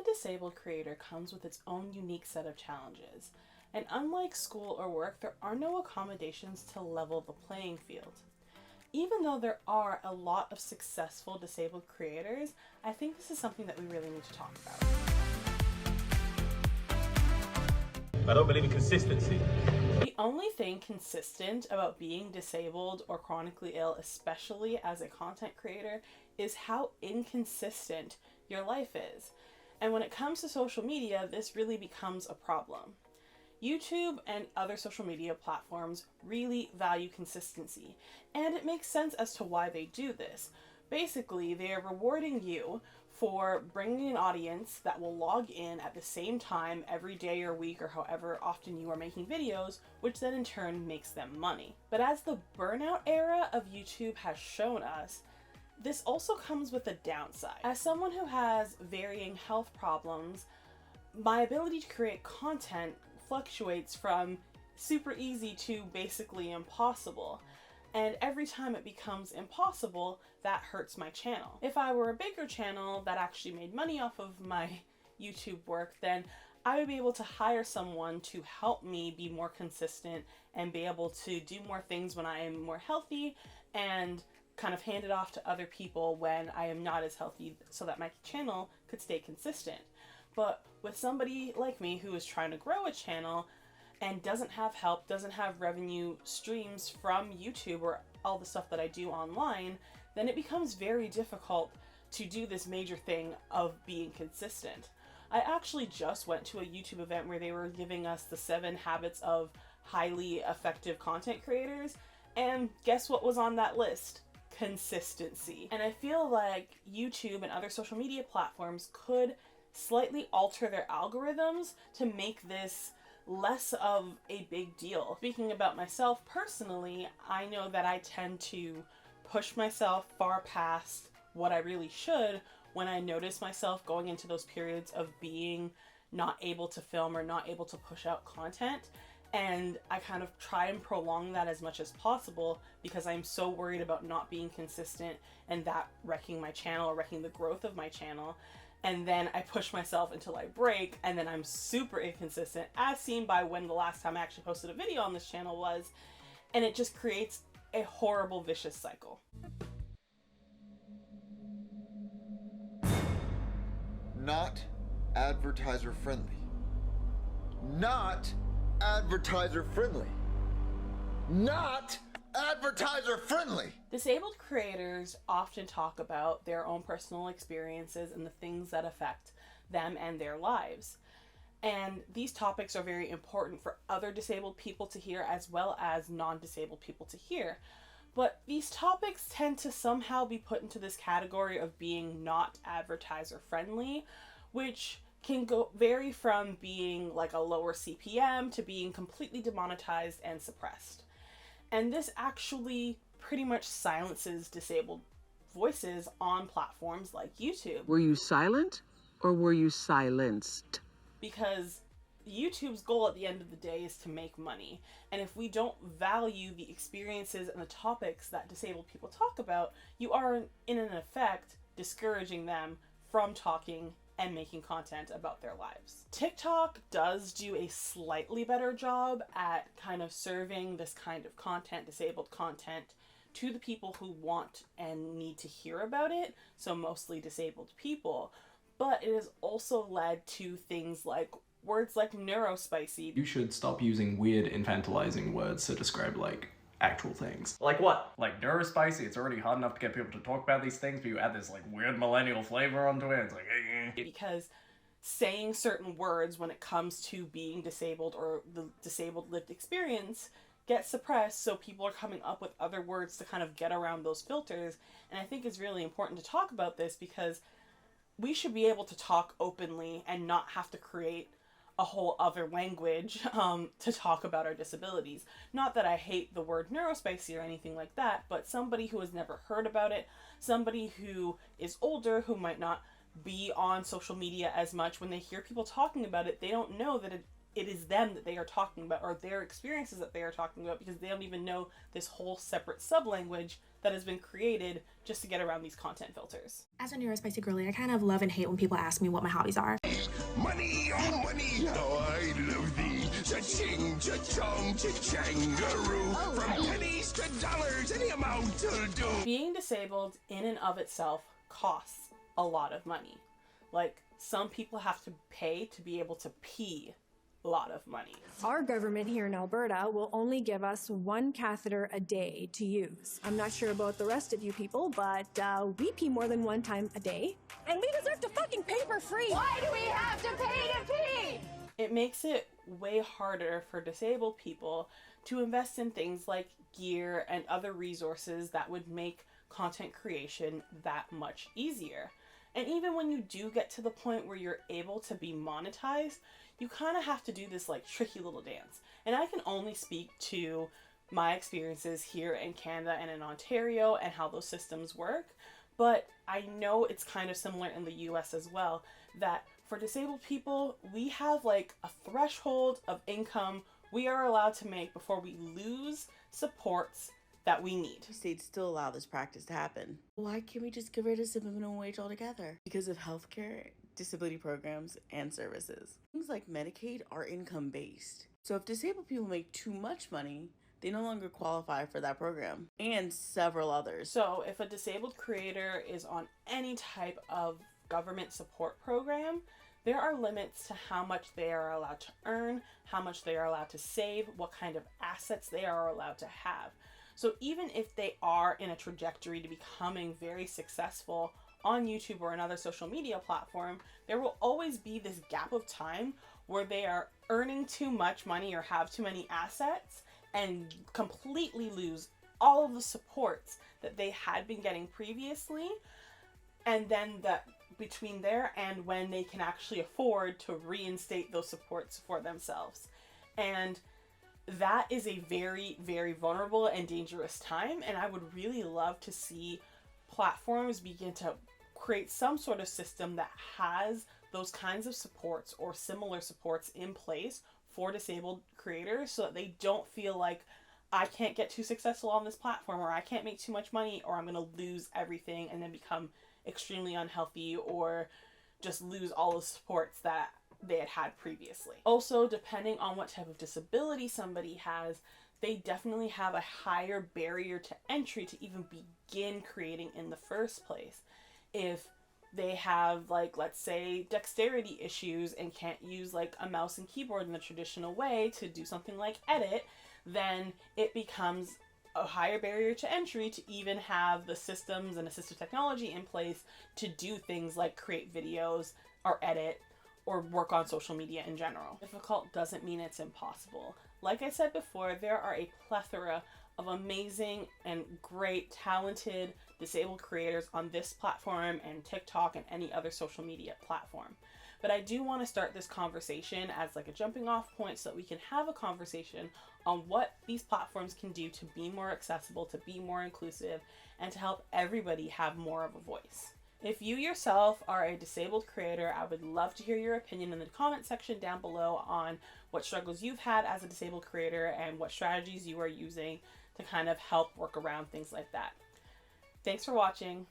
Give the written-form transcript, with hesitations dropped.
disabled creator comes with its own unique set of challenges, and unlike school or work, there are no accommodations to level the playing field. Even though there are a lot of successful disabled creators, I think this is something that we really need to talk about. I don't believe in consistency. The only thing consistent about being disabled or chronically ill, especially as a content creator, is how inconsistent your life is. And when it comes to social media, this really becomes a problem. YouTube and other social media platforms really value consistency, and it makes sense as to why they do this. Basically, they are rewarding you for bringing an audience that will log in at the same time every day or week or however often you are making videos, which then in turn makes them money. But as the burnout era of YouTube has shown us, this also comes with a downside. As someone who has varying health problems, my ability to create content fluctuates from super easy to basically impossible. And every time it becomes impossible, that hurts my channel. If I were a bigger channel that actually made money off of my YouTube work, then I would be able to hire someone to help me be more consistent and be able to do more things when I am more healthy and kind of hand it off to other people when I am not as healthy so that my channel could stay consistent. But with somebody like me who is trying to grow a channel and doesn't have help, doesn't have revenue streams from YouTube or all the stuff that I do online, then it becomes very difficult to do this major thing of being consistent. I actually just went to a YouTube event where they were giving us the 7 habits of highly effective content creators, and guess what was on that list? Consistency. And I feel like YouTube and other social media platforms could slightly alter their algorithms to make this less of a big deal. Speaking about myself personally, I know that I tend to push myself far past what I really should when I notice myself going into those periods of being not able to film or not able to push out content. And I kind of try and prolong that as much as possible because I'm so worried about not being consistent and that wrecking my channel or wrecking the growth of my channel. And then I push myself until I break, and then I'm super inconsistent, as seen by when the last time I actually posted a video on this channel was, and it just creates a horrible vicious cycle. Not advertiser friendly. Not advertiser friendly. Not advertiser friendly. Disabled creators often talk about their own personal experiences and the things that affect them and their lives. And these topics are very important for other disabled people to hear as well as non-disabled people to hear. But these topics tend to somehow be put into this category of being not advertiser friendly, which can vary from being like a lower CPM to being completely demonetized and suppressed. And this actually pretty much silences disabled voices on platforms like YouTube. Were you silent or were you silenced? Because YouTube's goal at the end of the day is to make money. And if we don't value the experiences and the topics that disabled people talk about, you are in an effect discouraging them from talking and making content about their lives. TikTok does do a slightly better job at kind of serving this kind of content, disabled content, to the people who want and need to hear about it, so mostly disabled people. But it has also led to things like words like neurospicy. You should stop using weird infantilizing words to describe like actual things. Like what? Like neurospicy, it's already hard enough to get people to talk about these things, but you add this like weird millennial flavor onto it, it's like Because saying certain words when it comes to being disabled or the disabled lived experience gets suppressed, so people are coming up with other words to kind of get around those filters. And I think it's really important to talk about this because we should be able to talk openly and not have to create a whole other language to talk about our disabilities. Not that I hate the word neurospicy or anything like that, but somebody who has never heard about it, somebody who is older, who might not be on social media as much, when they hear people talking about it, they don't know that it is them that they are talking about or their experiences that they are talking about, because they don't even know this whole separate sub-language that has been created just to get around these content filters. As a neurospicy girly, I kind of love and hate when people ask me what my hobbies are. Money, oh money, how I love thee. Cha-ching, cha-chong, cha-changaroo. From pennies to dollars, any amount will do. Being disabled in and of itself costs a lot of money. Like, some people have to pay to be able to pee a lot of money. Our government here in Alberta will only give us 1 catheter a day to use. I'm not sure about the rest of you people, but we pee more than 1 time a day. And we deserve to fucking pay for free. Why do we have to pay to pee? It makes it way harder for disabled people to invest in things like gear and other resources that would make content creation that much easier. And even when you do get to the point where you're able to be monetized, you kind of have to do this like tricky little dance. And I can only speak to my experiences here in Canada and in Ontario and how those systems work. But I know it's kind of similar in the US as well, that for disabled people, we have like a threshold of income we are allowed to make before we lose supports that we need. States still allow this practice to happen. Why can't we just get rid of the minimum wage altogether? Because of healthcare, disability programs, and services. Things like Medicaid are income-based. So if disabled people make too much money, they no longer qualify for that program, and several others. So if a disabled creator is on any type of government support program, there are limits to how much they are allowed to earn, how much they are allowed to save, what kind of assets they are allowed to have. So even if they are in a trajectory to becoming very successful on YouTube or another social media platform, there will always be this gap of time where they are earning too much money or have too many assets and completely lose all of the supports that they had been getting previously. And then that between there and when they can actually afford to reinstate those supports for themselves. And that is a very, very vulnerable and dangerous time. And I would really love to see platforms begin to create some sort of system that has those kinds of supports or similar supports in place for disabled creators, so that they don't feel like I can't get too successful on this platform, or I can't make too much money, or I'm going to lose everything and then become extremely unhealthy or just lose all the supports that they had previously. Also, depending on what type of disability somebody has, they definitely have a higher barrier to entry to even begin creating in the first place. If they have, like, let's say dexterity issues and can't use like a mouse and keyboard in the traditional way to do something like edit, then it becomes a higher barrier to entry to even have the systems and assistive technology in place to do things like create videos or edit or work on social media in general. Difficult doesn't mean it's impossible. Like I said before, there are a plethora of amazing and great, talented disabled creators on this platform and TikTok and any other social media platform. But I do want to start this conversation as like a jumping off point so that we can have a conversation on what these platforms can do to be more accessible, to be more inclusive, and to help everybody have more of a voice. If you yourself are a disabled creator, I would love to hear your opinion in the comment section down below on what struggles you've had as a disabled creator and what strategies you are using to kind of help work around things like that. Thanks for watching.